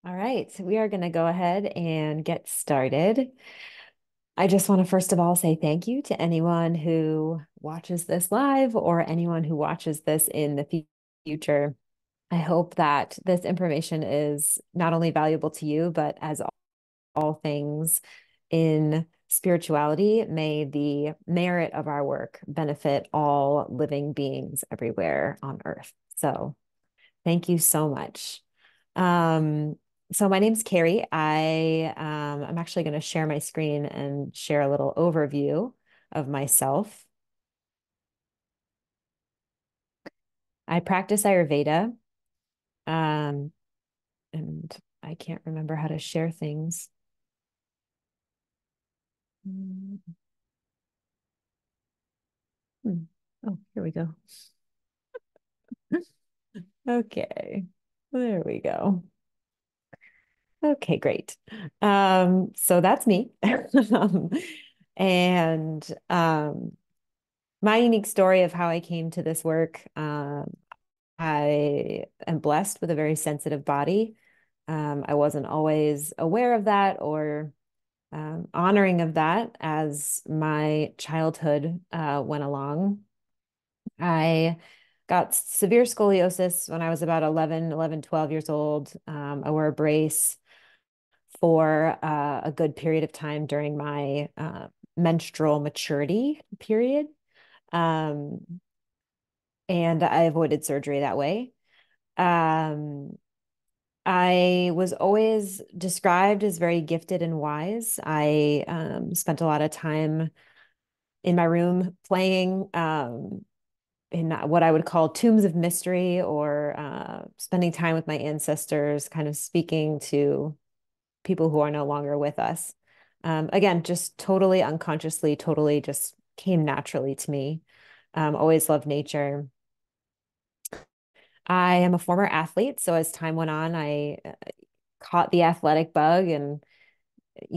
All right, so we are going to go ahead and get started. I just want to first of all say thank you to anyone who watches this live or anyone who watches this in the future. I hope that this information is not only valuable to you, but as all things in spirituality, may the merit of our work benefit all living beings everywhere on earth. So thank you so much. Um, so my name's Carrie. I'm actually going to share my screen and share a little overview of myself. I practice Ayurveda, um, and I can't remember how to share things. Mm, hmm. Oh, here we go. Okay, there we go. Okay, great. So that's me. Um, and my unique story of how I came to this work. I am blessed with a very sensitive body. I wasn't always aware of that or honoring of that as my childhood went along. I got severe scoliosis when I was about 12 years old. I wore a brace for a good period of time during my menstrual maturity period. Um, and I avoided surgery that way. Um, I was always described as very gifted and wise. I spent a lot of time in my room playing in what I would call tombs of mystery or spending time with my ancestors, kind of speaking to people who are no longer with us. Again, just totally unconsciously, totally just came naturally to me. Always loved nature. I am a former athlete, so as time went on, I caught the athletic bug and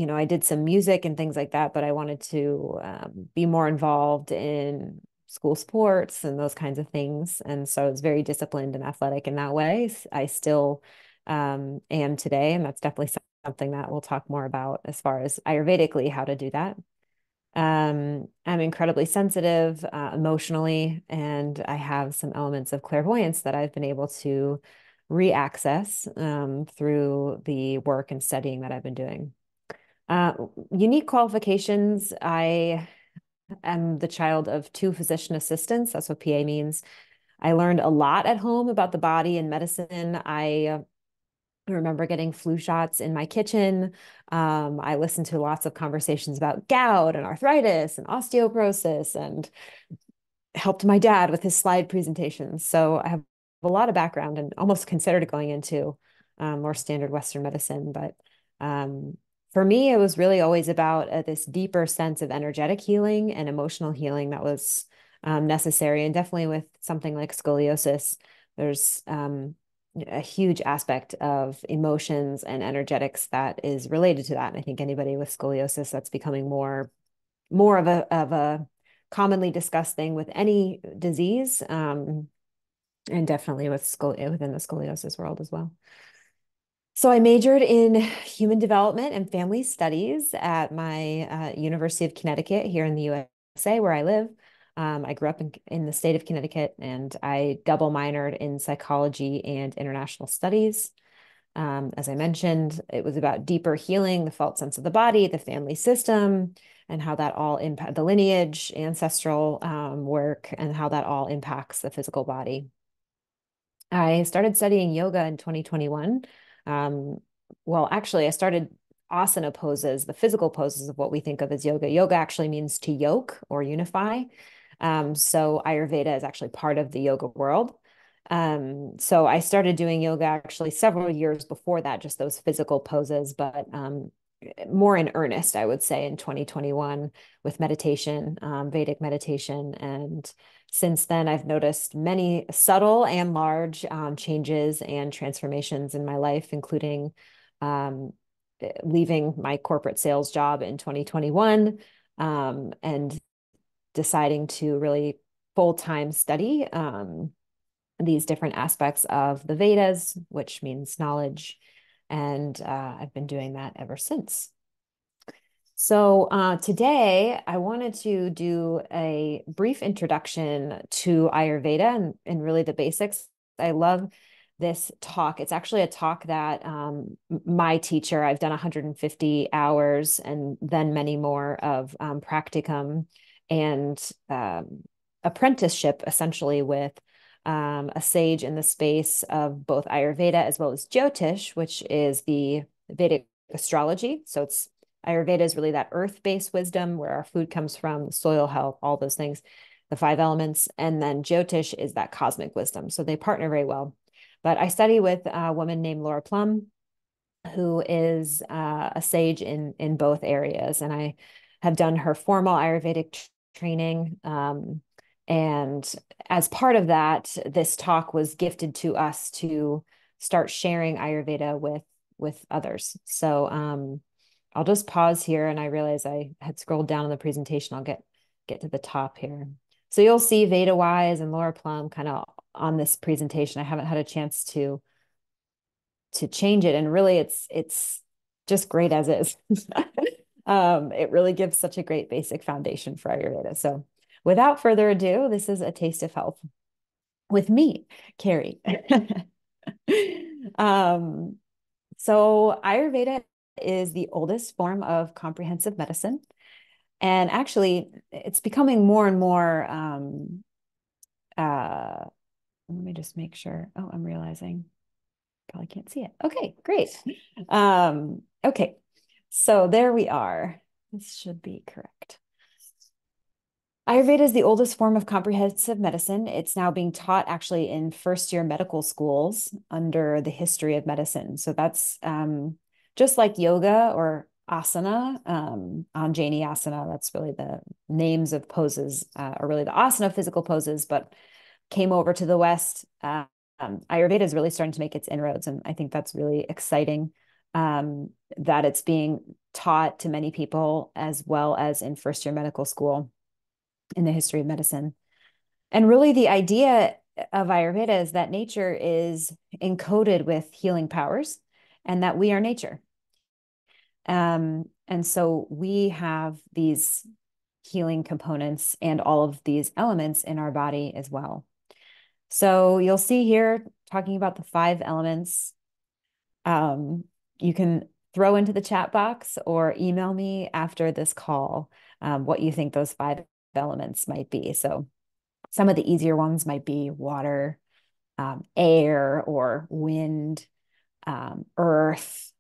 I did some music and things like that, but I wanted to be more involved in school sports and those kinds of things. And so I was very disciplined and athletic in that way. I still am today, and that's definitely something that we'll talk more about as far as Ayurvedically how to do that. I'm incredibly sensitive emotionally, and I have some elements of clairvoyance that I've been able to re-access through the work and studying that I've been doing. Uh, Unique qualifications. I am the child of two physician assistants. That's what PA means. I learned a lot at home about the body and medicine. I remember getting flu shots in my kitchen. I listened to lots of conversations about gout and arthritis and osteoporosis and helped my dad with his slide presentations. So I have a lot of background and almost considered going into more standard Western medicine. But for me, it was really always about this deeper sense of energetic healing and emotional healing that was necessary. And definitely with something like scoliosis, there's a huge aspect of emotions and energetics that is related to that. And I think anybody with scoliosis, that's becoming more of a commonly discussed thing with any disease, and definitely within the scoliosis world as well. So I majored in human development and family studies at my University of Connecticut here in the USA, where I live. I grew up in the state of Connecticut, and I double minored in psychology and international studies. As I mentioned, it was about deeper healing, the felt sense of the body, the family system, and how that all impact the lineage, ancestral work, and how that all impacts the physical body. I started studying yoga in 2021. Um, well, actually, I started asana poses, the physical poses of what we think of as yoga. Yoga actually means to yoke or unify. So Ayurveda is actually part of the yoga world. So I started doing yoga actually several years before that, just those physical poses, but more in earnest, I would say, in 2021 with meditation, Vedic meditation. And since then, I've noticed many subtle and large changes and transformations in my life, including um, leaving my corporate sales job in 2021 and deciding to really full-time study these different aspects of the Vedas, which means knowledge, And I've been doing that ever since. So today I wanted to do a brief introduction to Ayurveda and really the basics. I love this talk. It's actually a talk that my teacher, I've done 150 hours and then many more of practicum and apprenticeship, essentially with a sage in the space of both Ayurveda as well as Jyotish, which is the Vedic astrology. So it's Ayurveda is really that earth-based wisdom where our food comes from, soil health, all those things, the five elements. And then Jyotish is that cosmic wisdom. So they partner very well. But I study with a woman named Laura Plum, who is a sage in both areas. And I have done her formal Ayurvedic training. And as part of that, this talk was gifted to us to start sharing Ayurveda with others. So I'll just pause here, and I realize I had scrolled down in the presentation. I'll get to the top here. So you'll see Veda Wise and Laura Plum kind of on this presentation. I haven't had a chance to change it, and really it's just great as is. It really gives such a great basic foundation for Ayurveda. So without further ado, this is A Taste of Health with me, Carrie. So Ayurveda is the oldest form of comprehensive medicine. And actually, it's becoming more and more, let me just make sure. Oh, I'm realizing. Probably can't see it. Okay, great. Okay, so there we are. This should be correct. Ayurveda is the oldest form of comprehensive medicine. It's now being taught actually in first-year medical schools under the history of medicine. So that's just like yoga or asana, Anjani asana. That's really the names of poses, or really the asana physical poses, but came over to the West. Ayurveda is really starting to make its inroads, and I think that's really exciting, that it's being taught to many people as well as in first-year medical school in the history of medicine. And really the idea of Ayurveda is that nature is encoded with healing powers and that we are nature. And so we have these healing components and all of these elements in our body as well. So you'll see here talking about the five elements. You can throw into the chat box or email me after this call what you think those five elements might be. So some of the easier ones might be water, air, or wind, earth,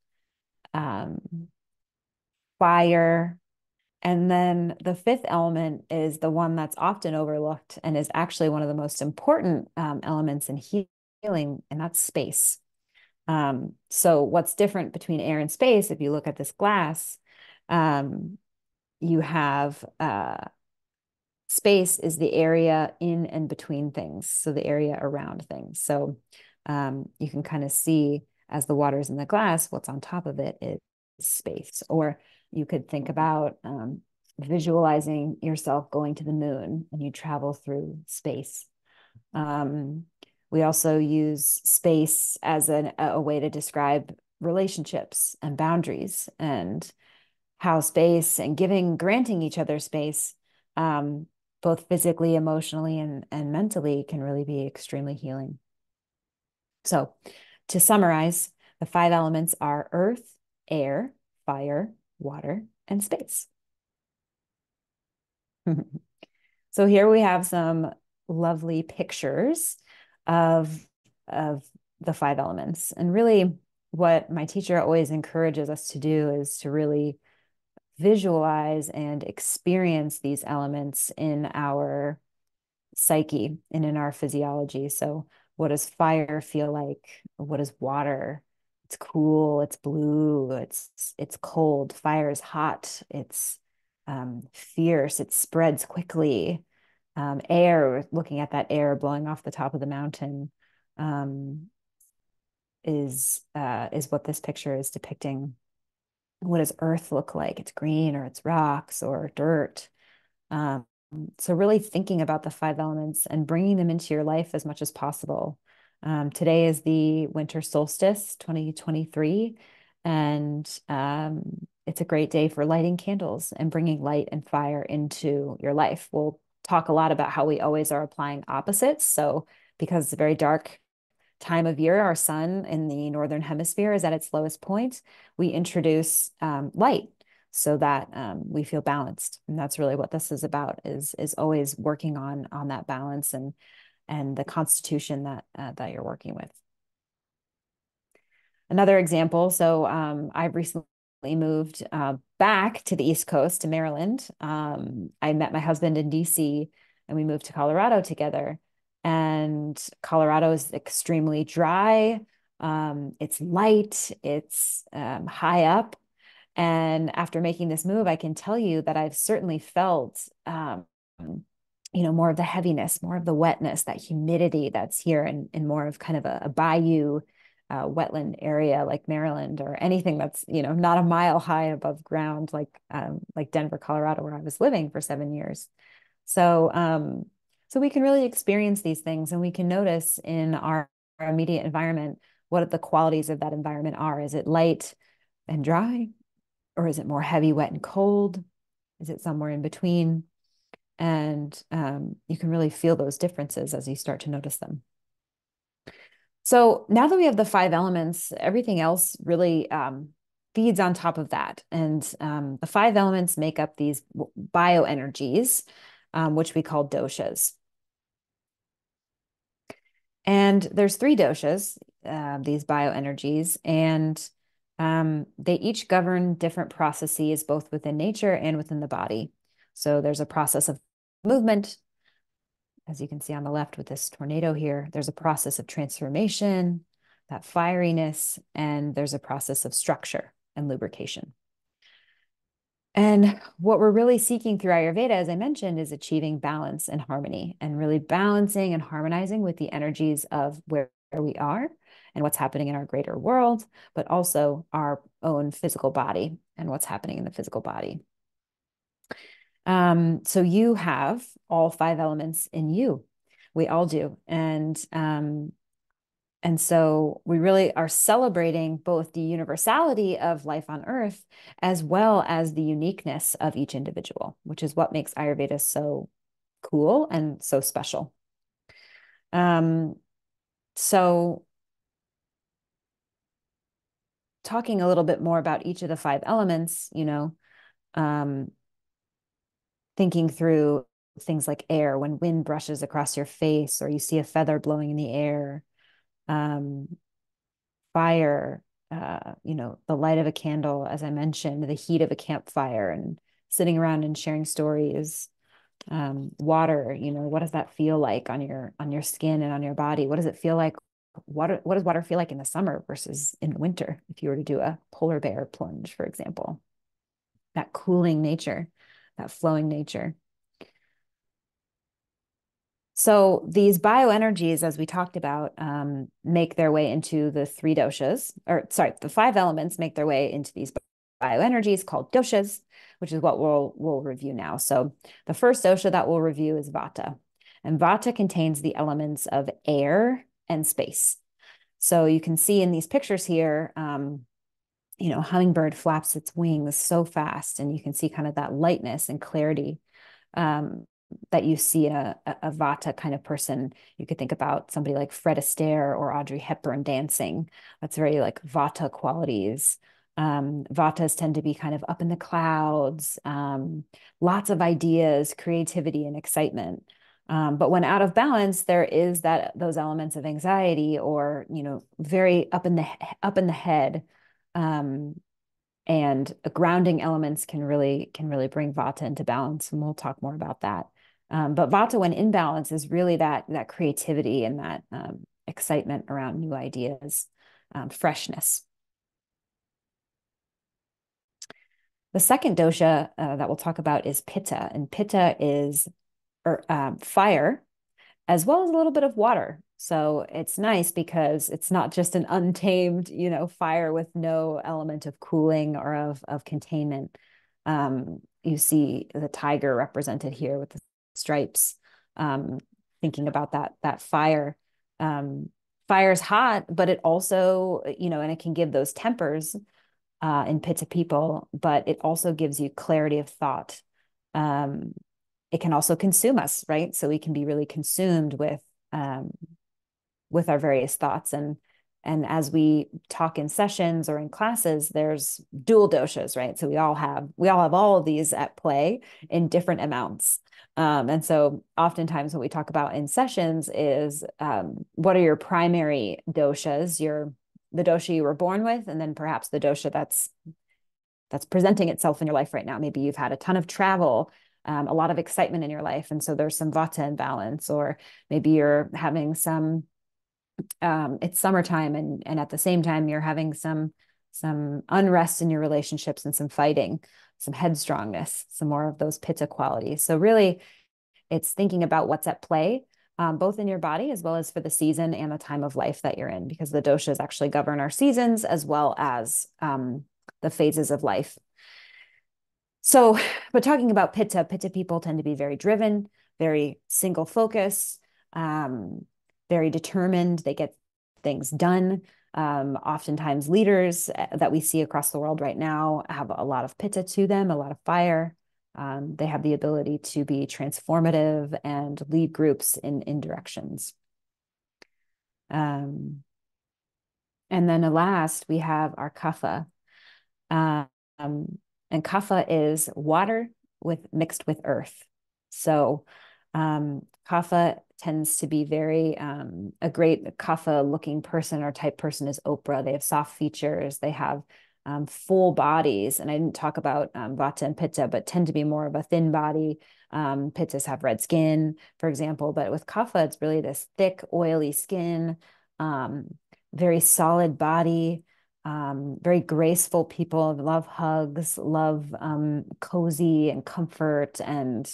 fire. And then the fifth element is the one that's often overlooked and is actually one of the most important elements in healing, and that's space. So what's different between air and space, if you look at this glass, you have space is the area in and between things, so the area around things. So you can kind of see as the water's in the glass, what's on top of it is space. Or you could think about visualizing yourself going to the moon and you travel through space. We also use space as a way to describe relationships and boundaries, and how space and granting each other space, both physically, emotionally, and mentally, can really be extremely healing. So to summarize, the five elements are earth, air, fire, water, and space. So here we have some lovely pictures of the five elements. And really what my teacher always encourages us to do is to really visualize and experience these elements in our psyche and in our physiology. So what does fire feel like? What is water? It's cool, it's blue, it's cold. Fire is hot, it's fierce, it spreads quickly. Air, looking at that air blowing off the top of the mountain, is what this picture is depicting. What does earth look like? It's green, or it's rocks or dirt. So really thinking about the five elements and bringing them into your life as much as possible. Today is the winter solstice 2023, and it's a great day for lighting candles and bringing light and fire into your life. We'll talk a lot about how we always are applying opposites. So, because it's a very dark time of year, our sun in the northern hemisphere is at its lowest point, we introduce light so that we feel balanced. And that's really what this is about, is always working on that balance and the constitution that you're working with. Another example, so I've recently moved back to the East Coast to Maryland. I met my husband in DC and we moved to Colorado together. And Colorado is extremely dry. It's light, it's high up. And after making this move, I can tell you that I've certainly felt, more of the heaviness, more of the wetness, that humidity that's here, and more of kind of a bayou wetland area like Maryland, or anything that's, not a mile high above ground, like Denver, Colorado, where I was living for 7 years. So we can really experience these things, and we can notice in our immediate environment what the qualities of that environment are. Is it light and dry? Or is it more heavy, wet, and cold? Is it somewhere in between? And you can really feel those differences as you start to notice them. So now that we have the five elements, everything else really feeds on top of that. And the five elements make up these bioenergies, which we call doshas. And there's three doshas, these bioenergies, and they each govern different processes, both within nature and within the body. So there's a process of movement, as you can see on the left with this tornado here. There's a process of transformation, that fieriness, and there's a process of structure and lubrication. And what we're really seeking through Ayurveda, as I mentioned, is achieving balance and harmony, and really balancing and harmonizing with the energies of where we are and what's happening in our greater world, but also our own physical body and what's happening in the physical body. So you have all five elements in you. We all do. And so we really are celebrating both the universality of life on Earth as well as the uniqueness of each individual, which is what makes Ayurveda so cool and so special. So talking a little bit more about each of the five elements, thinking through things like air, when wind brushes across your face or you see a feather blowing in the air, fire, the light of a candle, as I mentioned, the heat of a campfire, and sitting around and sharing stories. Water, what does that feel like on your skin and on your body? What does it feel like? What does water feel like in the summer versus in the winter? If you were to do a polar bear plunge, for example, that cooling nature, that flowing nature. So these bioenergies, as we talked about, make their way into the three doshas, the five elements make their way into these bioenergies called doshas, which is what we'll review now. So the first dosha that we'll review is Vata, and Vata contains the elements of air and space. So you can see in these pictures here, hummingbird flaps its wings so fast, and you can see kind of that lightness and clarity that you see a Vata kind of person. You could think about somebody like Fred Astaire or Audrey Hepburn dancing. That's very like Vata qualities. Vatas tend to be kind of up in the clouds, lots of ideas, creativity, and excitement. But when out of balance, there is those elements of anxiety, or very up in the head. And grounding elements can really bring Vata into balance, and we'll talk more about that. But Vata, when in balance, is really that creativity and that excitement around new ideas, freshness. The second dosha that we'll talk about is Pitta, and Pitta is fire, as well as a little bit of water. So it's nice because it's not just an untamed, fire with no element of cooling or of containment. You see the tiger represented here with the stripes, thinking about that fire. fire's hot, but it also, and it can give those tempers in Pitta people, but it also gives you clarity of thought. Um, it can also consume us, right? So we can be really consumed um, with our various thoughts. And as we talk in sessions or in classes, there's dual doshas, right? So we all have all of these at play in different amounts. And so oftentimes what we talk about in sessions is what are your primary doshas, the dosha you were born with, and then perhaps the dosha that's presenting itself in your life right now. Maybe you've had a ton of travel, a lot of excitement in your life, and so there's some vata imbalance, or maybe you're having some it's summertime, and at the same time you're having some unrest in your relationships and some fighting, some headstrongness, some more of those pitta qualities. So really it's thinking about what's at play, both in your body as well as for the season and the time of life that you're in, because the doshas actually govern our seasons as well as the phases of life. So, but talking about pitta people tend to be very driven, very single focus, um, very determined. They get things done. Oftentimes, leaders that we see across the world right now have a lot of pitta to them, a lot of fire. They have the ability to be transformative and lead groups in directions. Um, and then last, we have our kapha. Um, and kapha is water mixed with earth. So kapha tends to be very a great kapha looking person or type person is Oprah. They have soft features. They have full bodies. And I didn't talk about vata and pitta, but tend to be more of a thin body. Pittas have red skin, for example. But with kapha, it's really this thick, oily skin, very solid body. Very graceful people, love hugs, love cozy and comfort, and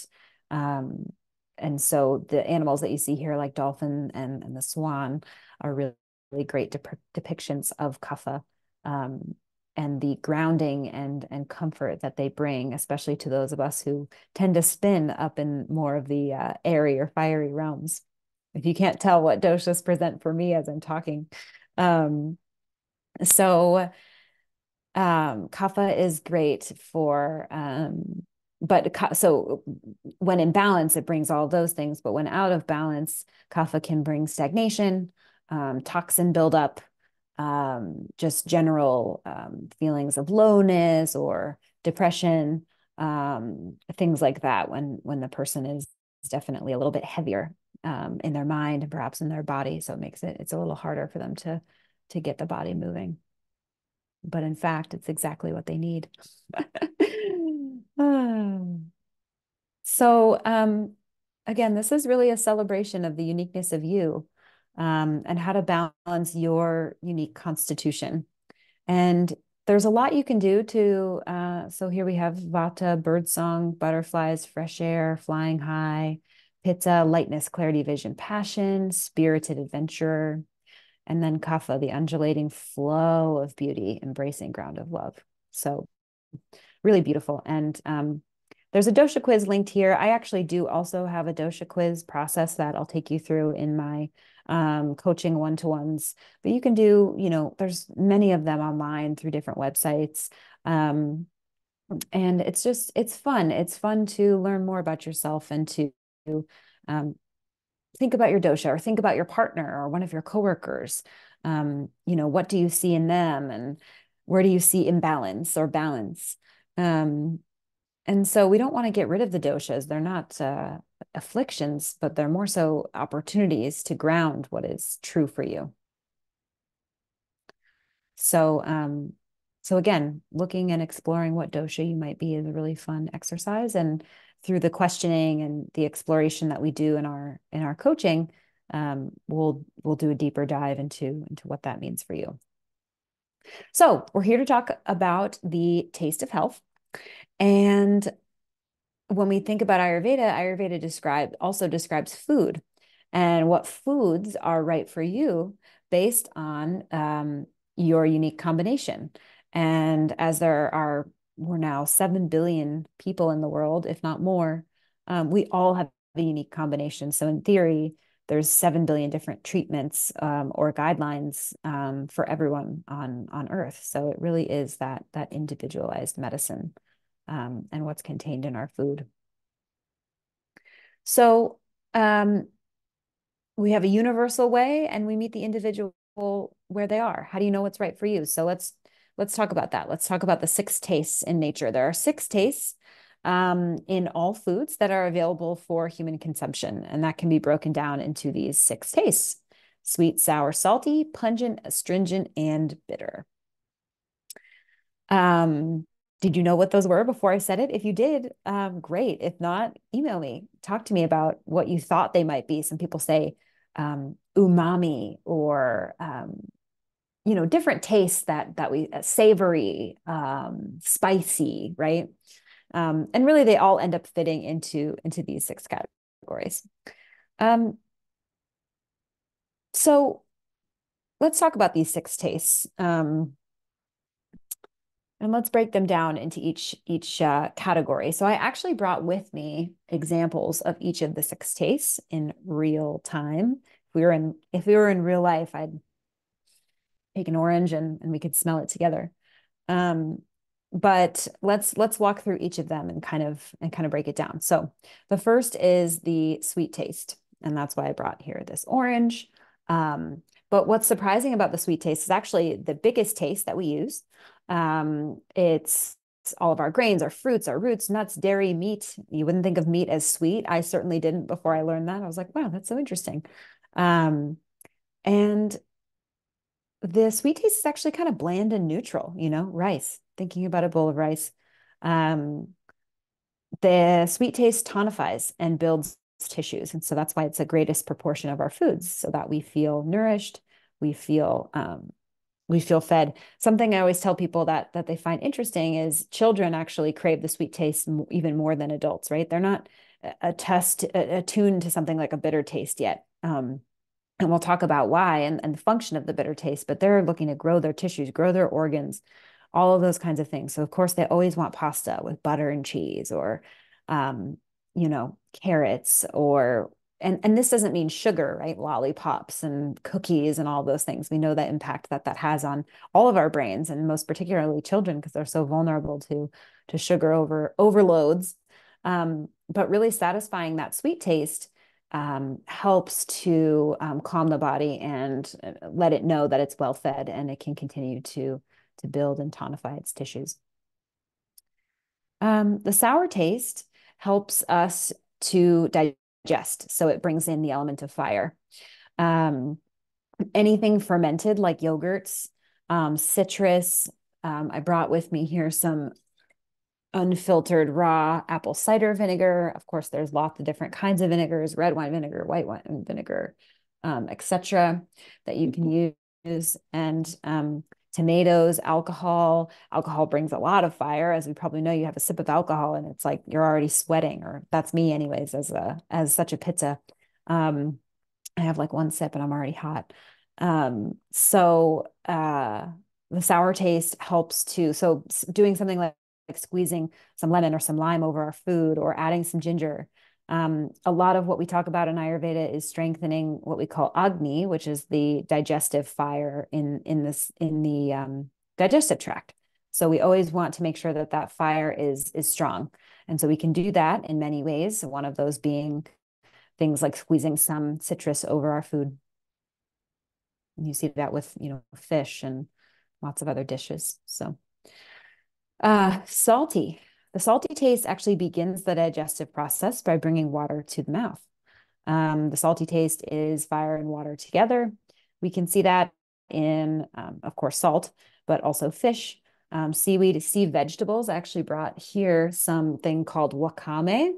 so the animals that you see here, like dolphin and the swan, are really, really great depictions of kapha, and the grounding and comfort that they bring, especially to those of us who tend to spin up in more of the airy or fiery realms. If you can't tell what doshas present for me as I'm talking. Um, so kapha is great for so when in balance it brings all those things, but when out of balance, kapha can bring stagnation, toxin buildup, just general feelings of lowness or depression, things like that when the person is definitely a little bit heavier in their mind and perhaps in their body, so it's a little harder for them to get the body moving. But in fact, it's exactly what they need. So, again, this is really a celebration of the uniqueness of you, and how to balance your unique constitution. And there's a lot you can do so here we have vata, birdsong, butterflies, fresh air, flying high, pitta, lightness, clarity, vision, passion, spirited adventurer, and then kapha, the undulating flow of beauty, embracing ground of love. So really beautiful. And there's a dosha quiz linked here. I actually do also have a dosha quiz process that I'll take you through in my coaching one-to-ones. But you can there's many of them online through different websites. And it's fun. It's fun to learn more about yourself and to um, think about your dosha, or think about your partner or one of your coworkers. What do you see in them, and where do you see imbalance or balance? And so we don't want to get rid of the doshas. They're not afflictions, but they're more so opportunities to ground what is true for you. So again, looking and exploring what dosha you might be is a really fun exercise. And through the questioning and the exploration that we do in our coaching, we'll do a deeper dive into what that means for you. So we're here to talk about the taste of health. And when we think about Ayurveda also describes food and what foods are right for you based on your unique combination. And as we're now 7 billion people in the world, if not more, we all have a unique combination. So in theory, there's 7 billion different treatments or guidelines for everyone on Earth. So it really is that individualized medicine and what's contained in our food. So we have a universal way and we meet the individual where they are. How do you know what's right for you? So let's talk about that. Let's talk about the 6 tastes in nature. There are 6 tastes in all foods that are available for human consumption, and that can be broken down into these 6 tastes: sweet, sour, salty, pungent, astringent, and bitter. Um, did you know what those were before I said it? If you did, great. If not, email me. Talk to me about what you thought they might be. Some people say umami or different tastes that we savory, spicy, right? And really, they all end up fitting into these 6 categories. Um, so let's talk about these 6 tastes. And let's break them down into each category. So I actually brought with me examples of each of the 6 tastes in real time. If we were in real life, I'd take an orange and we could smell it together. Um, but let's walk through each of them and kind of break it down. So the first is the sweet taste, and that's why I brought here this orange. But what's surprising about the sweet taste is actually the biggest taste that we use. It's all of our grains, our fruits, our roots, nuts, dairy, meat. You wouldn't think of meat as sweet. I certainly didn't before I learned that. I was like, wow, that's so interesting. And the sweet taste is actually kind of bland and neutral, rice, thinking about a bowl of rice. Um, the sweet taste tonifies and builds tissues. And so that's why it's the greatest proportion of our foods, so that we feel nourished, we feel fed. Something I always tell people that they find interesting is children actually crave the sweet taste even more than adults, right? They're not attuned to something like a bitter taste yet. And we'll talk about why and the function of the bitter taste, but they're looking to grow their tissues, grow their organs, all of those kinds of things. So of course they always want pasta with butter and cheese or carrots or and this doesn't mean sugar, right? Lollipops and cookies and all those things. We know the impact that has on all of our brains and most particularly children because they're so vulnerable to sugar overloads. But really satisfying that sweet taste helps to calm the body and let it know that it's well fed and it can continue to build and tonify its tissues. The sour taste helps us to digest, so it brings in the element of fire. Anything fermented like yogurts, citrus. I brought with me here some unfiltered raw apple cider vinegar. Of course, there's lots of different kinds of vinegars, red wine vinegar, white wine vinegar, etc., that you can use. And tomatoes, alcohol. Alcohol brings a lot of fire. As we probably know, you have a sip of alcohol and it's like you're already sweating, or that's me anyways, as such a pizza. I have like one sip and I'm already hot. So the sour taste helps to, so doing something like squeezing some lemon or some lime over our food or adding some ginger. A lot of what we talk about in Ayurveda is strengthening what we call Agni, which is the digestive fire in the digestive tract. So we always want to make sure that fire is strong. And so we can do that in many ways. One of those being things like squeezing some citrus over our food. And you see that with, fish and lots of other dishes. So salty. The salty taste actually begins the digestive process by bringing water to the mouth. The salty taste is fire and water together. We can see that in, of course, salt, but also fish, seaweed, sea vegetables. I actually brought here something called wakame,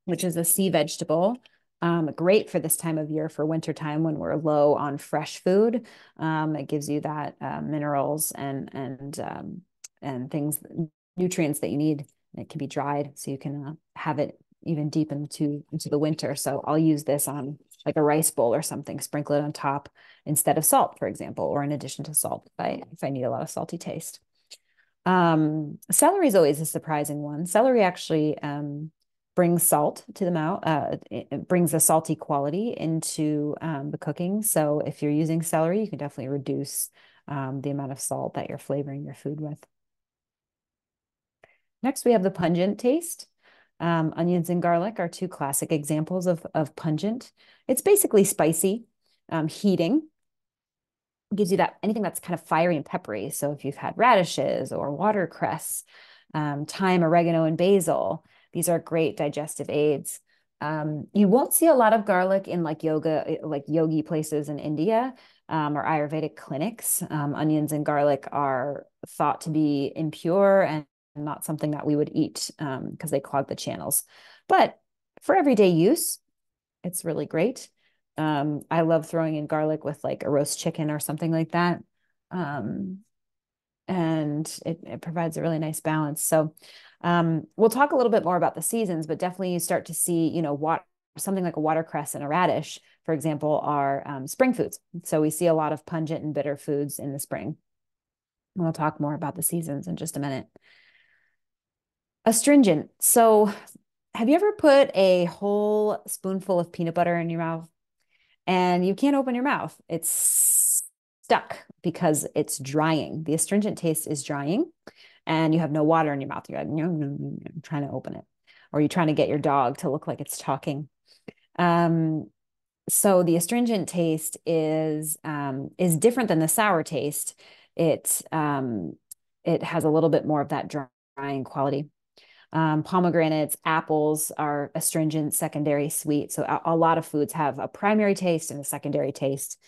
which is a sea vegetable. Great for this time of year for wintertime when we're low on fresh food. It gives you that minerals and things, nutrients that you need. It can be dried, so you can have it even deep into the winter. So I'll use this on like a rice bowl or something, sprinkle it on top instead of salt, for example, or in addition to salt if I need a lot of salty taste. Celery is always a surprising one. Celery actually brings salt to the mouth. It brings a salty quality into the cooking. So if you're using celery, you can definitely reduce the amount of salt that you're flavoring your food with. Next, we have the pungent taste. Onions and garlic are two classic examples of pungent. It's basically spicy, heating. Gives you that anything that's kind of fiery and peppery. So if you've had radishes or watercress, thyme, oregano, and basil, these are great digestive aids. You won't see a lot of garlic in like yogi places in India, or Ayurvedic clinics. Onions and garlic are thought to be impure and not something that we would eat because they clog the channels. But for everyday use, it's really great. I love throwing in garlic with like a roast chicken or something like that. Um, and it provides a really nice balance. So we'll talk a little bit more about the seasons, but definitely you start to see, what something like a watercress and a radish, for example, are spring foods. So we see a lot of pungent and bitter foods in the spring. And we'll talk more about the seasons in just a minute. Astringent. So have you ever put a whole spoonful of peanut butter in your mouth and you can't open your mouth? It's stuck because it's drying. The astringent taste is drying and you have no water in your mouth. You're like, no, no, no, no, trying to open it. Or you're trying to get your dog to look like it's talking. So the astringent taste is different than the sour taste. It has a little bit more of that drying quality. Pomegranates, apples are astringent, secondary sweet. So a lot of foods have a primary taste and a secondary taste.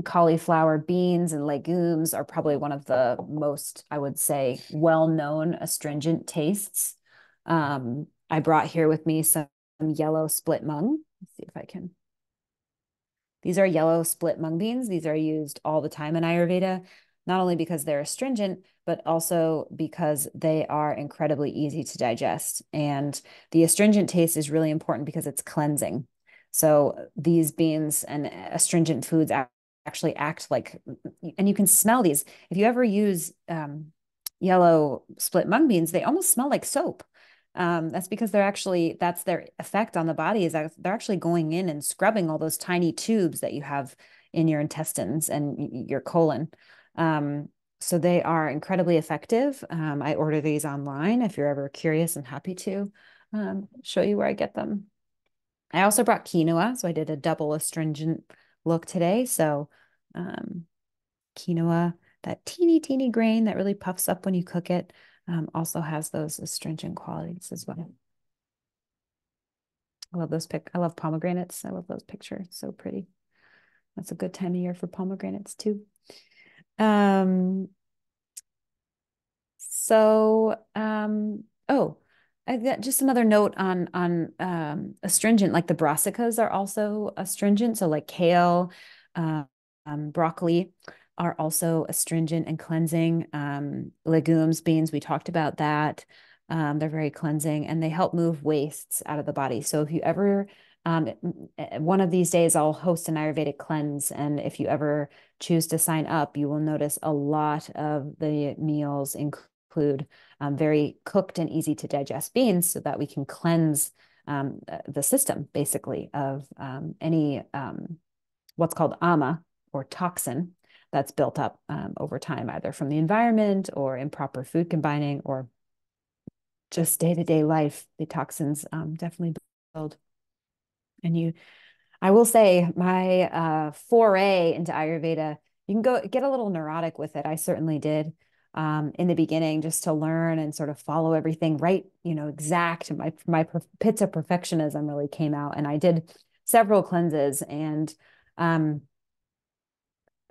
Cauliflower, beans, and legumes are probably one of the most, I would say, well-known astringent tastes. I brought here with me some yellow split mung. Let's see if I can. These are yellow split mung beans. These are used all the time in Ayurveda, not only because they're astringent, but also because they are incredibly easy to digest. And the astringent taste is really important because it's cleansing. So these beans and astringent foods actually act like, and you can smell these. If you ever use yellow split mung beans, they almost smell like soap. That's because that's their effect on the body is that they're actually going in and scrubbing all those tiny tubes that you have in your intestines and your colon. So they are incredibly effective. I order these online if you're ever curious. I'm happy to show you where I get them. I also brought quinoa, so I did a double astringent look today. So quinoa, that teeny grain that really puffs up when you cook it, also has those astringent qualities as well. I love pomegranates. I love those pictures. So pretty. That's a good time of year for pomegranates too. Oh, I got just another note on astringent, like the brassicas are also astringent. So like kale, broccoli are also astringent and cleansing. Legumes, beans, we talked about that. They're very cleansing and they help move wastes out of the body. So if you ever, one of these days, I'll host an Ayurvedic cleanse. And if you ever choose to sign up, you will notice a lot of the meals include very cooked and easy to digest beans so that we can cleanse the system basically of any what's called ama or toxin that's built up over time, either from the environment or improper food combining or just day-to-day life. The toxins definitely build. And I will say my foray into Ayurveda, you can go get a little neurotic with it. I certainly did in the beginning, just to learn and sort of follow everything right, exact. My pits of perfectionism really came out, and I did several cleanses, and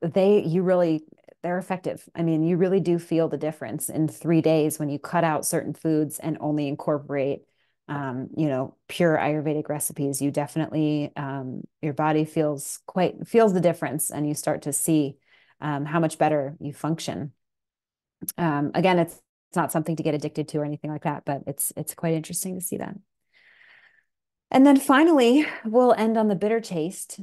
they're effective. I mean, you really do feel the difference in 3 days when you cut out certain foods and only incorporate pure Ayurvedic recipes. You definitely, your body feels the difference, and you start to see how much better you function. Again, it's not something to get addicted to or anything like that, but it's quite interesting to see that. And then finally, we'll end on the bitter taste.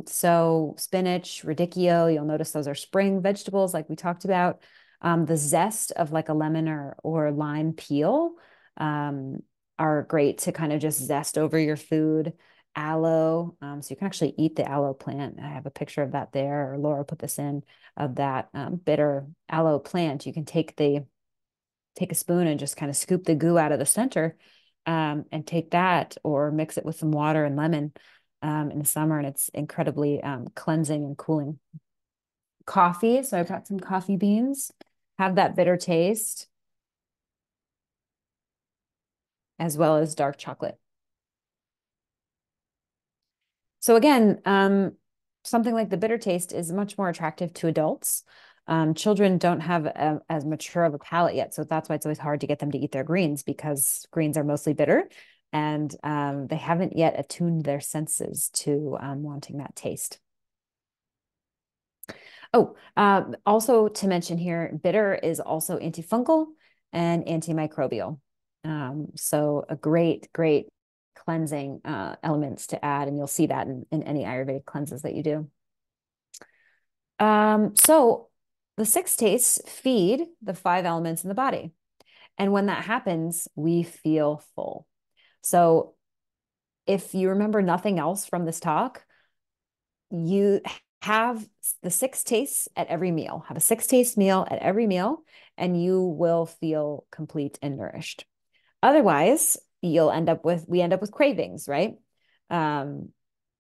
So spinach, radicchio, you'll notice those are spring vegetables like we talked about. The zest of like a lemon or lime peel um, are great to kind of just zest over your food. Aloe, so you can actually eat the aloe plant. I have a picture of that there, or Laura put this in, of that bitter aloe plant. You can take a spoon and just kind of scoop the goo out of the center, and take that or mix it with some water and lemon in the summer, and it's incredibly cleansing and cooling. Coffee, so I've got some coffee beans, have that bitter taste, as well as dark chocolate. So again, something like the bitter taste is much more attractive to adults. Children don't have as mature of a palate yet, so that's why it's always hard to get them to eat their greens, because greens are mostly bitter, and they haven't yet attuned their senses to wanting that taste. Oh, also to mention here, bitter is also antifungal and antimicrobial. So a great cleansing elements to add, and you'll see that in any Ayurvedic cleanses that you do. So the six tastes feed the five elements in the body. And when that happens, we feel full. So if you remember nothing else from this talk, you have the six tastes at every meal. Have a six taste meal at every meal, and you will feel complete and nourished. Otherwise, we end up with cravings, right? Um,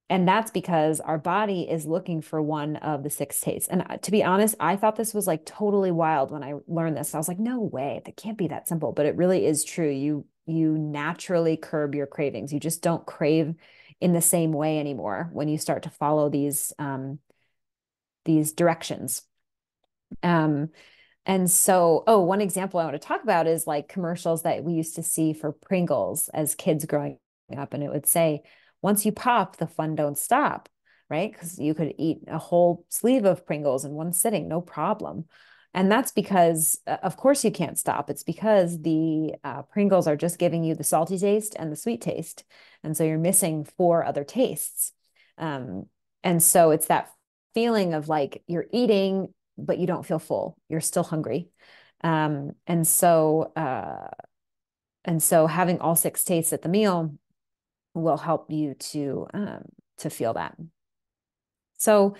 and that's because our body is looking for one of the six tastes. And to be honest, I thought this was like totally wild when I learned this. I was like, no way, that can't be that simple. But it really is true. You naturally curb your cravings. You just don't crave in the same way anymore when you start to follow these directions. Um, and so, oh, one example I want to talk about is like commercials that we used to see for Pringles as kids growing up. And it would say, once you pop, the fun don't stop, right? Because you could eat a whole sleeve of Pringles in one sitting, no problem. And that's because, of course, you can't stop. It's because the Pringles are just giving you the salty taste and the sweet taste. And so you're missing four other tastes. Um, and so it's that feeling of like you're eating but you don't feel full. You're still hungry. Um, and so uh, and so having all six tastes at the meal will help you to feel that. So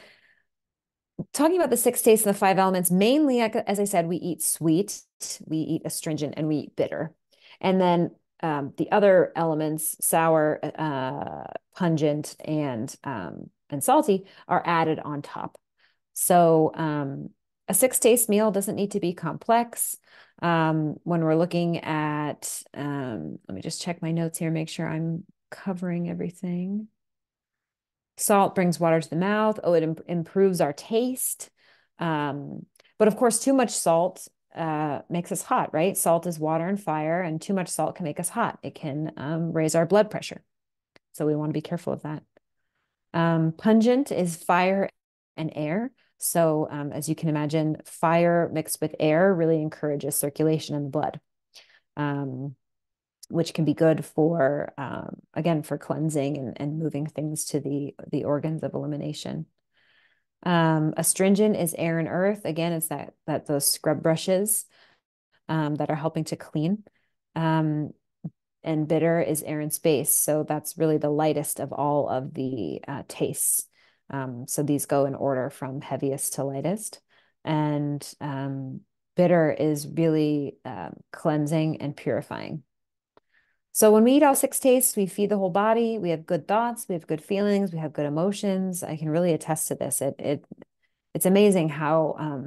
talking about the six tastes and the five elements, mainly, as I said, we eat sweet, we eat astringent, and we eat bitter. And then the other elements, sour, pungent, and salty, are added on top. So a six taste meal doesn't need to be complex. When we're looking at, let me just check my notes here, make sure I'm covering everything. Salt brings water to the mouth. Oh, it improves our taste. But of course, too much salt makes us hot, right? Salt is water and fire, and too much salt can make us hot. It can raise our blood pressure. So we want to be careful of that. Pungent is fire and air. So as you can imagine, fire mixed with air really encourages circulation in the blood, which can be good for, again, for cleansing and moving things to the organs of elimination. Astringent is air and earth. Again, it's that those scrub brushes that are helping to clean. And bitter is air and space. So that's really the lightest of all of the tastes. So these go in order from heaviest to lightest. And bitter is really cleansing and purifying. So when we eat all six tastes, we feed the whole body. We have good thoughts, we have good feelings, we have good emotions. I can really attest to this. It's amazing how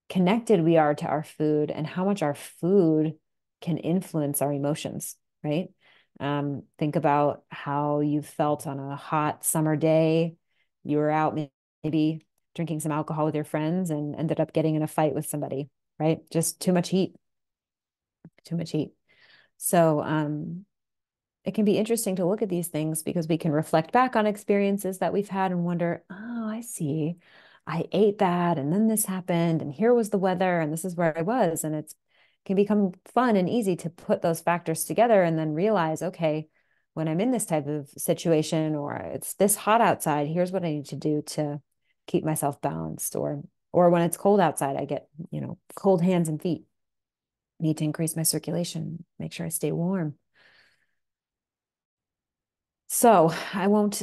connected we are to our food and how much our food can influence our emotions, right? Think about how you felt on a hot summer day. You were out maybe drinking some alcohol with your friends and ended up getting in a fight with somebody, right? Just too much heat, too much heat. So it can be interesting to look at these things because we can reflect back on experiences that we've had and wonder, oh, I see. I ate that and then this happened and here was the weather and this is where I was. And it can become fun and easy to put those factors together and then realize, okay, when I'm in this type of situation or it's this hot outside, here's what I need to do to keep myself balanced. Or when it's cold outside, I get, cold hands and feet. Need to increase my circulation, make sure I stay warm. So I won't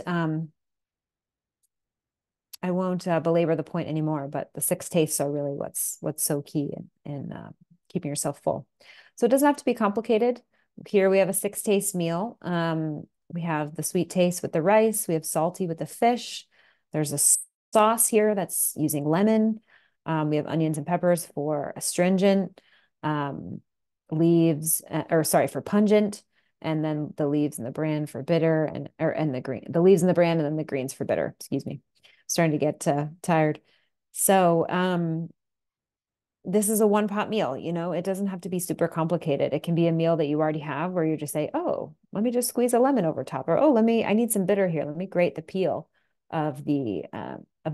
belabor the point anymore, but the six tastes are really what's so key in keeping yourself full. So it doesn't have to be complicated. Here we have a six taste meal. We have the sweet taste with the rice. We have salty with the fish. There's a sauce here that's using lemon. We have onions and peppers for astringent, leaves, or sorry, for pungent, and then the leaves and the bran for bitter, and the green, the leaves and the bran, and then the greens for bitter. Excuse me, starting to get tired. So this is a one pot meal. It doesn't have to be super complicated. It can be a meal that you already have where you just say, oh, let me just squeeze a lemon over top, or oh, I need some bitter here. Let me grate the peel of the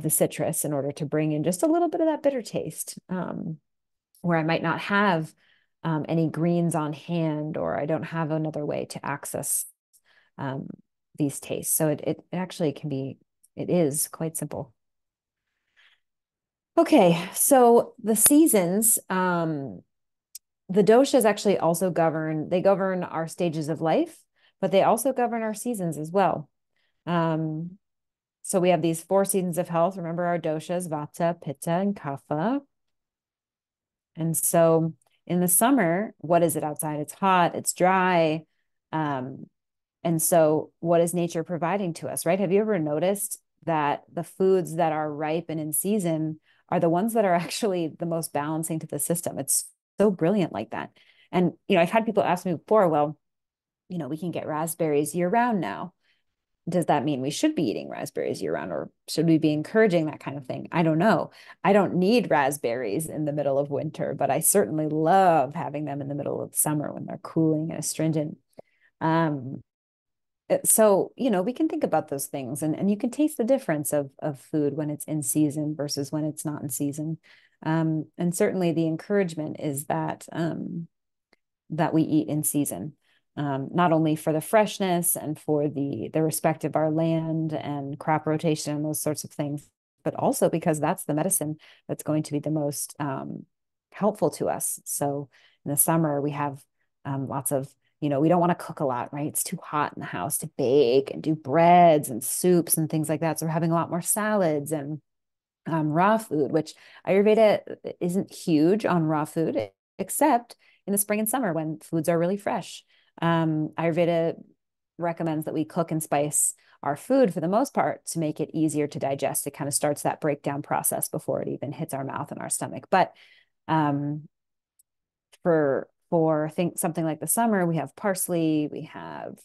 citrus in order to bring in just a little bit of that bitter taste, where I might not have any greens on hand, or I don't have another way to access um, these tastes. So it actually can be, it is quite simple. Okay, so the seasons, the doshas actually also govern our stages of life, but they also govern our seasons as well. Um, so we have these four seasons of health. Remember our doshas, vata, pitta, and kapha. And so in the summer, what is it outside? It's hot, it's dry. Um, and so what is nature providing to us, right? Have you ever noticed that the foods that are ripe and in season are the ones that are actually the most balancing to the system? It's so brilliant like that. And, I've had people ask me before, well, we can get raspberries year round now. Does that mean we should be eating raspberries year round, or should we be encouraging that kind of thing? I don't know. I don't need raspberries in the middle of winter, but I certainly love having them in the middle of summer when they're cooling and astringent. Um, so, we can think about those things, and you can taste the difference of food when it's in season versus when it's not in season. And certainly the encouragement is that we eat in season, not only for the freshness and for the respect of our land and crop rotation and those sorts of things, but also because that's the medicine that's going to be the most helpful to us. So in the summer, we have lots of, we don't want to cook a lot, right? It's too hot in the house to bake and do breads and soups and things like that. So we're having a lot more salads and raw food, which Ayurveda isn't huge on raw food, except in the spring and summer when foods are really fresh. Ayurveda recommends that we cook and spice our food for the most part to make it easier to digest. It kind of starts that breakdown process before it even hits our mouth and our stomach. But um, for something like the summer, we have parsley, we have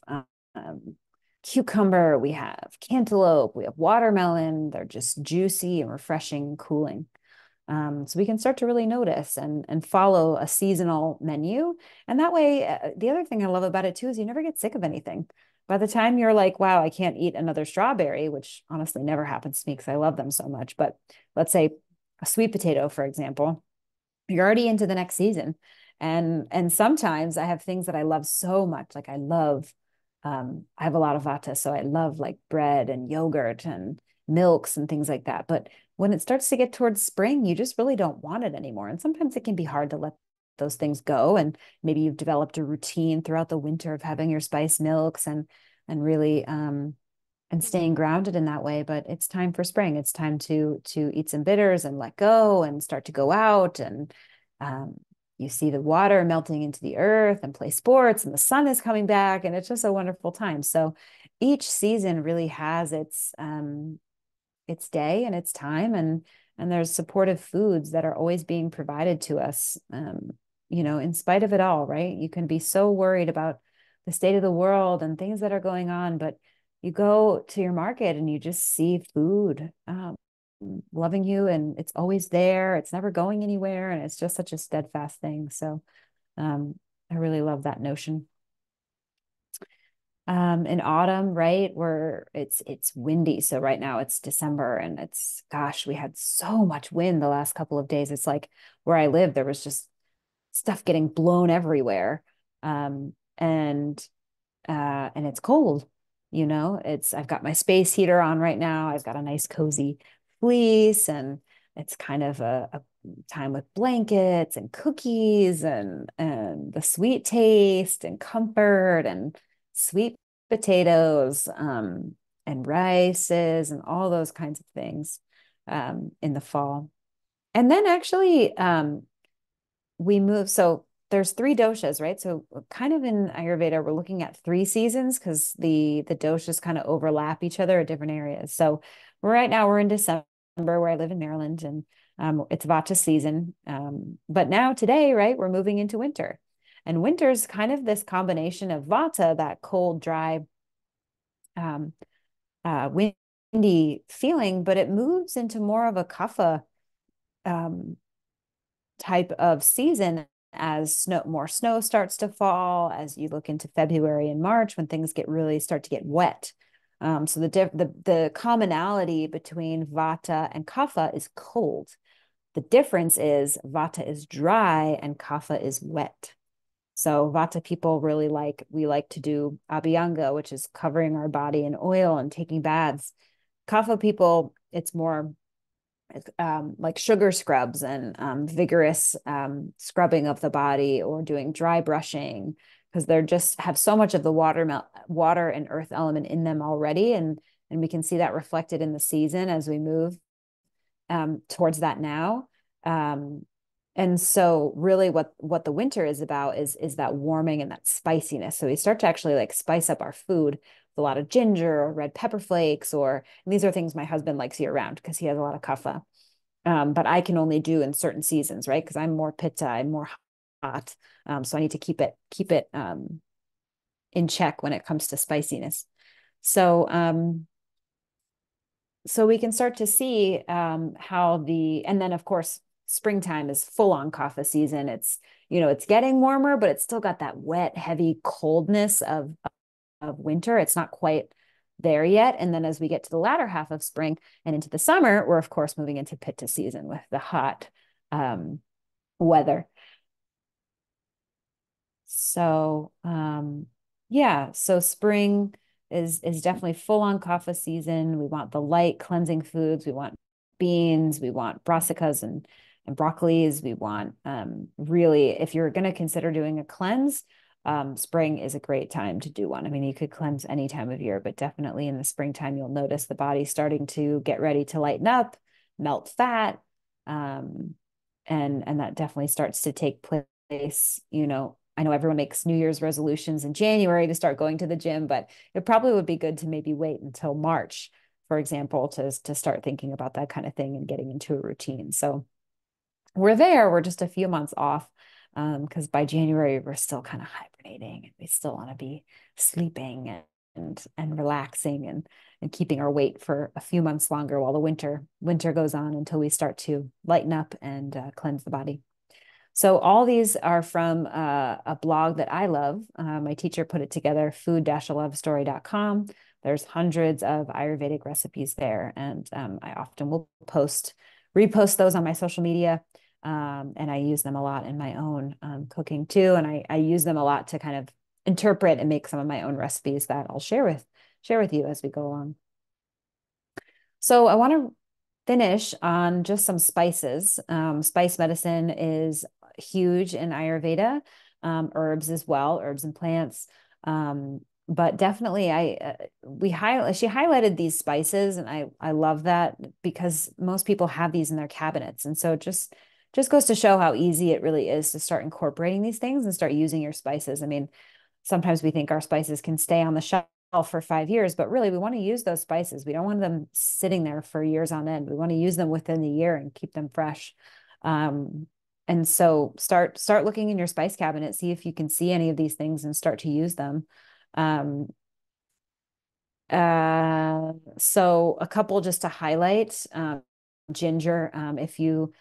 cucumber, we have cantaloupe, we have watermelon. They're just juicy and refreshing and cooling. So we can start to really notice and follow a seasonal menu. And that way, the other thing I love about it too is you never get sick of anything. By the time you're like, wow, I can't eat another strawberry, which honestly never happens to me because I love them so much. But let's say a sweet potato, for example, you're already into the next season. And sometimes I have things that I love so much. Like I have a lot of vata, so I love like bread and yogurt and milks and things like that. But when it starts to get towards spring, you just really don't want it anymore. And sometimes it can be hard to let those things go. And maybe you've developed a routine throughout the winter of having your spice milks and really and staying grounded in that way. But it's time for spring. It's time to eat some bitters and let go and start to go out, and um, you see the water melting into the earth and play sports, and the sun is coming back, and it's just a wonderful time. So each season really has its day and its time, and there's supportive foods that are always being provided to us, in spite of it all, right? You can be so worried about the state of the world and things that are going on, but you go to your market and you just see food loving you, and it's always there. It's never going anywhere, and it's just such a steadfast thing. So I really love that notion. In autumn, right, where it's windy. So right now it's December, and it's, gosh, we had so much wind the last couple of days. It's like where I live, there was just stuff getting blown everywhere. And it's cold. I've got my space heater on right now. I've got a nice cozy fleece, and It's kind of a time with blankets and cookies and the sweet taste and comfort and sweet potatoes, and rices and all those kinds of things, in the fall. And then actually, we move. So there's three doshas, right? So kind of in Ayurveda, we're looking at three seasons because the doshas kind of overlap each other at different areas. So right now we're in December where I live in Maryland, and it's Vata season. But now today, right, we're moving into winter. And winter's kind of this combination of Vata, that cold, dry, um, windy feeling, but it moves into more of a Kapha, um, type of season as more snow starts to fall, as you look into February and March when things start to get wet. So the commonality between Vata and Kapha is cold. The difference is Vata is dry and Kapha is wet. So Vata people we like to do abhyanga, which is covering our body in oil and taking baths. Kapha people, it's more like sugar scrubs and vigorous scrubbing of the body, or doing dry brushing, because they're just have so much of the water and earth element in them already, and we can see that reflected in the season as we move towards that now. And so really what the winter is about is that warming and that spiciness. So we start to actually like spice up our food with a lot of ginger or red pepper flakes, and these are things my husband likes year round because he has a lot of kapha. But I can only do in certain seasons, right? Because I'm more pitta, I'm more hot. So I need to keep it in check when it comes to spiciness. So so we can start to see and then of course springtime is full on kapha season. It's, it's getting warmer, but it's still got that wet, heavy coldness of winter. It's not quite there yet. And then as we get to the latter half of spring and into the summer, we're of course moving into pitta season with the hot weather. So yeah, so spring is definitely full on kapha season. We want the light cleansing foods. We want beans, we want brassicas and broccolis. We want really, if you're going to consider doing a cleanse, spring is a great time to do one. I mean, you could cleanse any time of year, but definitely in the springtime, you'll notice the body starting to get ready to lighten up, melt fat, and that definitely starts to take place. I know everyone makes New Year's resolutions in January to start going to the gym, but it probably would be good to maybe wait until March, for example, to start thinking about that kind of thing and getting into a routine. So we're just a few months off, because by January we're still kind of hibernating and we still want to be sleeping and relaxing and keeping our weight for a few months longer while the winter goes on until we start to lighten up and cleanse the body. So all these are from a blog that I love. My teacher put it together, food-alovestory.com. There's hundreds of Ayurvedic recipes there, and I often will repost those on my social media, and I use them a lot in my own cooking too. And I use them a lot to kind of interpret and make some of my own recipes that I'll share with you as we go along. So I want to finish on just some spices. Spice medicine is huge in Ayurveda, herbs as well, herbs and plants. But definitely she highlighted these spices, and I love that because most people have these in their cabinets. And so it just goes to show how easy it really is to start incorporating these things and start using your spices. I mean, sometimes we think our spices can stay on the shelf for 5 years, but really we want to use those spices. We don't want them sitting there for years on end. We want to use them within the year and keep them fresh. And so start looking in your spice cabinet, see if you can see any of these things and start to use them. So a couple just to highlight, ginger. If you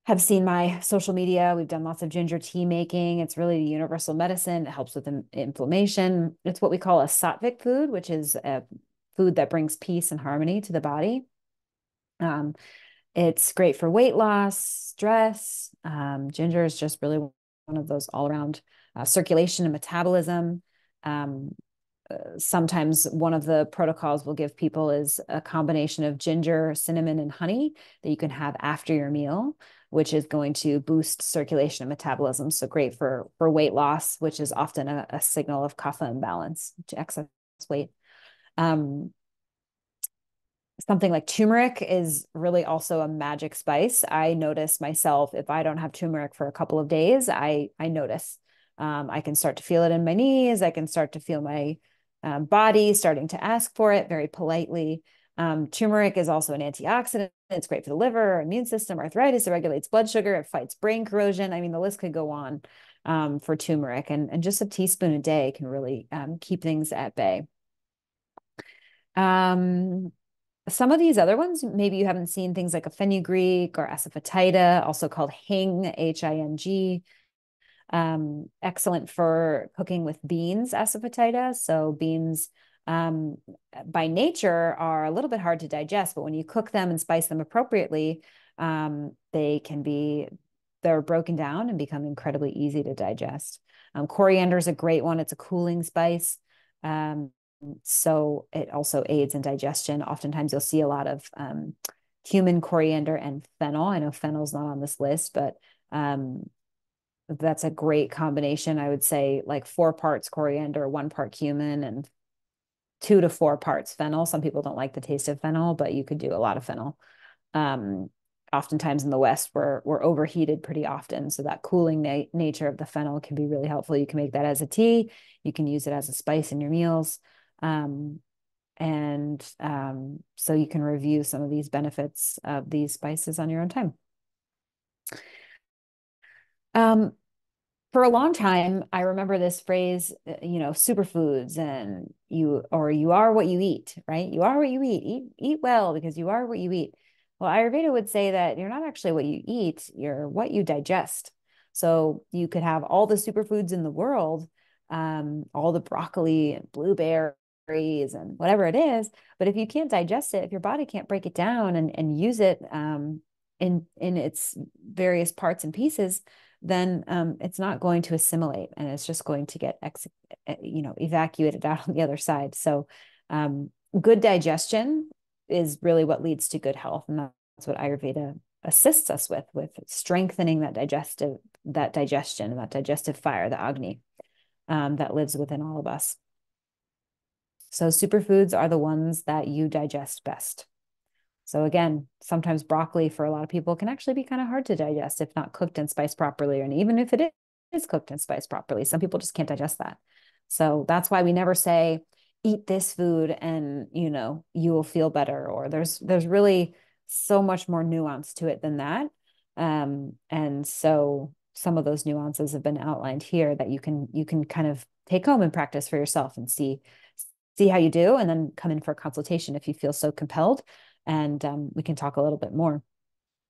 have seen my social media, we've done lots of ginger tea making. It's really the universal medicine. It helps with inflammation. It's what we call a sattvic food, which is a food that brings peace and harmony to the body. It's great for weight loss, stress. Ginger is just really one of those all around circulation and metabolism. sometimes one of the protocols we'll give people is a combination of ginger, cinnamon, and honey that you can have after your meal, which is going to boost circulation and metabolism. So great for weight loss, which is often a signal of kapha imbalance, to excess weight. Um, Something like turmeric is really also a magic spice. I notice myself, if I don't have turmeric for a couple of days, I notice. I can start to feel it in my knees. I can start to feel my body starting to ask for it very politely. Turmeric is also an antioxidant. It's great for the liver, immune system, arthritis. It regulates blood sugar. It fights brain corrosion. I mean, the list could go on for turmeric, and just a teaspoon a day can really keep things at bay. Um, some of these other ones, maybe you haven't seen, things like a fenugreek or asafoetida, also called hing, Hing. Excellent for cooking with beans, asafoetida. So beans um, by nature are a little bit hard to digest, but when you cook them and spice them appropriately, they can be, they're broken down and become incredibly easy to digest. Coriander is a great one. It's a cooling spice. Um, so it also aids in digestion. Oftentimes you'll see a lot of cumin, coriander, and fennel. I know fennel's not on this list, but that's a great combination. I would say like 4 parts coriander, 1 part cumin, and 2 to 4 parts fennel. Some people don't like the taste of fennel, but you could do a lot of fennel. Um, Oftentimes in the West, we're overheated pretty often. So that cooling nature of the fennel can be really helpful. You can make that as a tea. You can use it as a spice in your meals. Um, so you can review some of these benefits of these spices on your own time. Um, for a long time, I remember this phrase, superfoods, and you are what you eat, right? You are what you eat. Eat well because you are what you eat. Well, Ayurveda would say that you're not actually what you eat, you're what you digest. So you could have all the superfoods in the world, all the broccoli and blueberries and whatever it is, but if you can't digest it, if your body can't break it down and use it in its various parts and pieces, then it's not going to assimilate, and it's just going to get evacuated out on the other side. So good digestion is really what leads to good health, and that's what Ayurveda assists us with strengthening that digestion and that digestive fire, the Agni, that lives within all of us. So superfoods are the ones that you digest best. So again, sometimes broccoli for a lot of people can actually be kind of hard to digest if not cooked and spiced properly. And even if it is cooked and spiced properly, some people just can't digest that. So that's why we never say, eat this food and, you will feel better. Or there's really so much more nuance to it than that. And so some of those nuances have been outlined here that you can kind of take home and practice for yourself and see how you do, and then come in for a consultation if you feel so compelled, and we can talk a little bit more.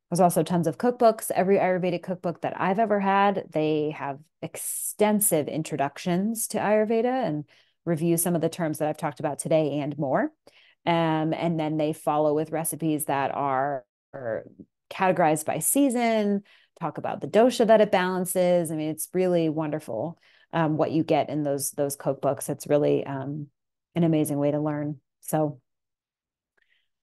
There's also tons of cookbooks. Every Ayurvedic cookbook that I've ever had, they have extensive introductions to Ayurveda and review some of the terms that I've talked about today and more. And then they follow with recipes that are categorized by season, talk about the dosha that it balances. I mean, it's really wonderful what you get in those cookbooks. It's really an amazing way to learn. So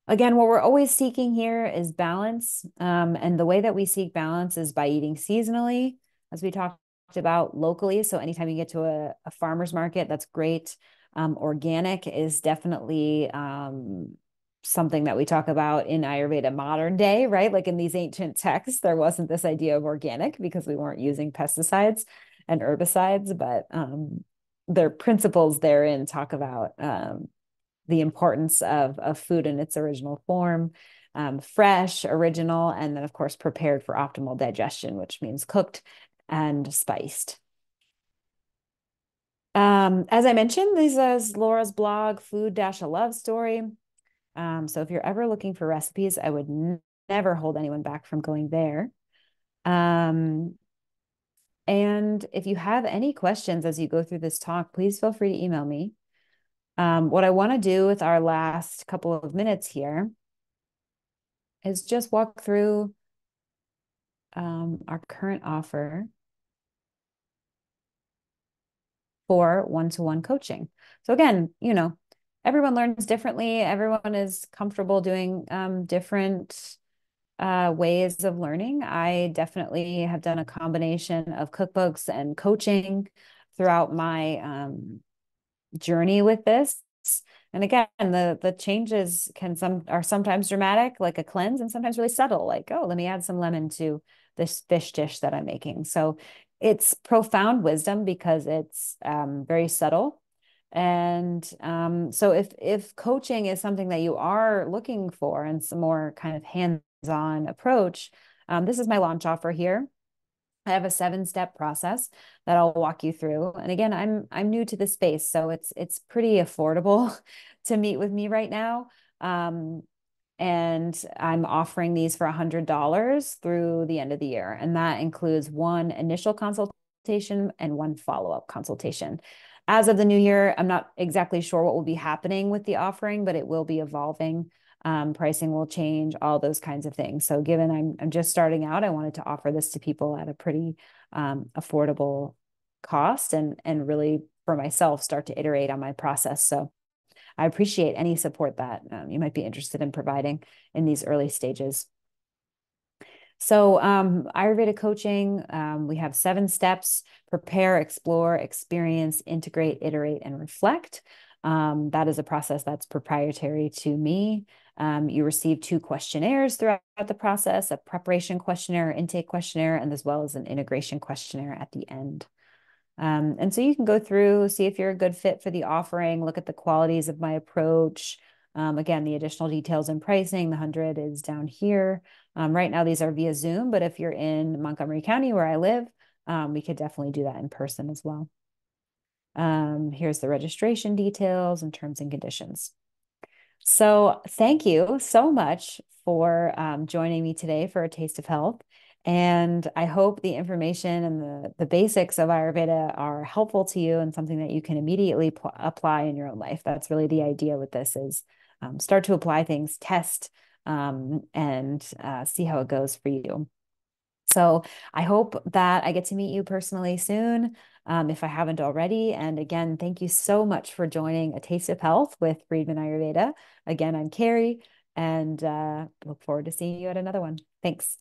again, what we're always seeking here is balance. And the way that we seek balance is by eating seasonally, as we talked about, locally. So anytime you get to a farmer's market, that's great. Organic is definitely something that we talk about in Ayurveda modern day, right? Like in these ancient texts, there wasn't this idea of organic because we weren't using pesticides and herbicides, but their principles therein talk about the importance of food in its original form, fresh, original, and then, of course, prepared for optimal digestion, which means cooked and spiced. As I mentioned, this is Laura's blog, Food-A Love Story. So if you're ever looking for recipes, I would never hold anyone back from going there. And if you have any questions as you go through this talk, please feel free to email me. What I want to do with our last couple of minutes here is just walk through our current offer for one-to-one coaching. So again, everyone learns differently. Everyone is comfortable doing different ways of learning. I definitely have done a combination of cookbooks and coaching throughout my journey with this. And again, the changes are sometimes dramatic, like a cleanse, and sometimes really subtle, like, oh, let me add some lemon to this fish dish that I'm making. So it's profound wisdom because it's very subtle. And so if coaching is something that you are looking for and some more kind of hands-on approach, this is my launch offer here. I have a 7-step process that I'll walk you through. And again, I'm new to the space, so it's pretty affordable to meet with me right now. Um, and I'm offering these for $100 through the end of the year. And that includes one initial consultation and one follow-up consultation. As of the new year, I'm not exactly sure what will be happening with the offering, but it will be evolving. Pricing will change, all those kinds of things. So given I'm just starting out, I wanted to offer this to people at a pretty affordable cost and really for myself start to iterate on my process. So I appreciate any support that you might be interested in providing in these early stages. So Ayurveda coaching, we have 7 steps: prepare, explore, experience, integrate, iterate, and reflect. That is a process that's proprietary to me. You receive 2 questionnaires throughout the process: a preparation questionnaire, intake questionnaire, and as well as an integration questionnaire at the end. And so you can go through, see if you're a good fit for the offering, look at the qualities of my approach. Again, the additional details and pricing, the 100 is down here. Right now, these are via Zoom, but if you're in Montgomery County where I live, we could definitely do that in person as well. Here's the registration details and terms and conditions. So thank you so much for joining me today for A Taste of Health. And I hope the information and the basics of Ayurveda are helpful to you and something that you can immediately apply in your own life. That's really the idea with this is start to apply things, test, and see how it goes for you. So I hope that I get to meet you personally soon, if I haven't already. And again, thank you so much for joining A Taste of Health with Friedman Ayurveda. Again, I'm Carrie, and look forward to seeing you at another one. Thanks.